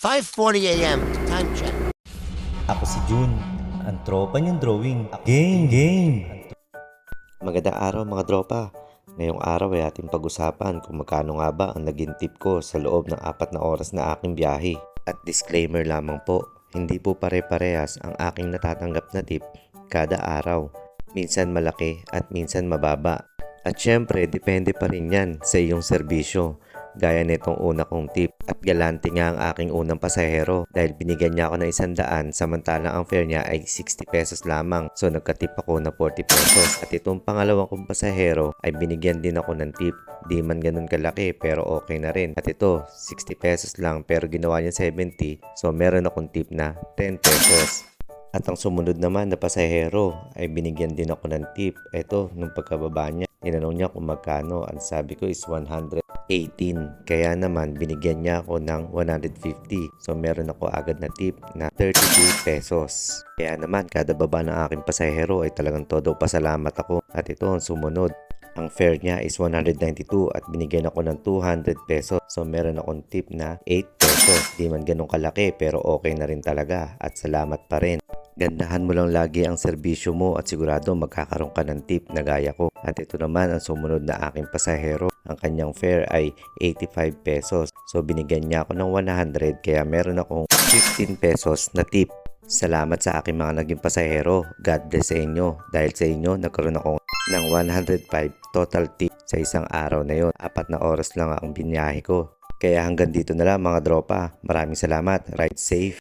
5:40 a.m. Time check. Ako si Jun, ang tropa niyang drawing. Game! Magandang araw mga tropa. Ngayong araw ay ating pag-usapan kung magkano nga ba ang naging tip ko sa loob ng 4 na oras na aking biyahe. At disclaimer lamang po, hindi po pare-parehas ang aking natatanggap na tip kada araw. Minsan malaki at minsan mababa. At syempre, depende pa rin yan sa iyong serbisyo. Gaya nitong una kong tip at galante nga ang aking unang pasahero dahil binigyan niya ako ng 100 samantalang ang fare niya ay 60 pesos lamang. So nagka-tip ako na 40 pesos at itong pangalawang kong pasahero ay binigyan din ako ng tip. Di man ganun kalaki pero okay na rin. At ito 60 pesos lang pero ginawa niya 70 so meron akong tip na 10 pesos. At ang sumunod naman na pasahero ay binigyan din ako ng tip. Ito, nung pagkababa niya, tinanong niya kung magkano. Ang sabi ko is 118. Kaya naman, binigyan niya ako ng 150. So, meron ako agad na tip na 32 pesos. Kaya naman, kada baba ng aking pasahero ay talagang todo pasalamat ako. At ito ang sumunod. Ang fare niya is 192 at binigyan ako ng 200 pesos. So, meron akong tip na 8 pesos. Di man ganun kalaki pero okay na rin talaga at salamat pa rin. Gandahan mo lang lagi ang serbisyo mo at sigurado magkakaroon ka ng tip na gaya ko. At ito naman ang sumunod na aking pasahero. Ang kanyang fare ay 85 pesos. So binigyan niya ako ng 100 kaya meron akong 15 pesos na tip. Salamat sa aking mga naging pasahero. God bless sa inyo. Dahil sa inyo nagkaroon ako ng 105 total tip sa isang araw na yon. 4 na oras lang ang biniyahe ko. Kaya hanggang dito na lang mga dropa. Maraming salamat. Ride safe.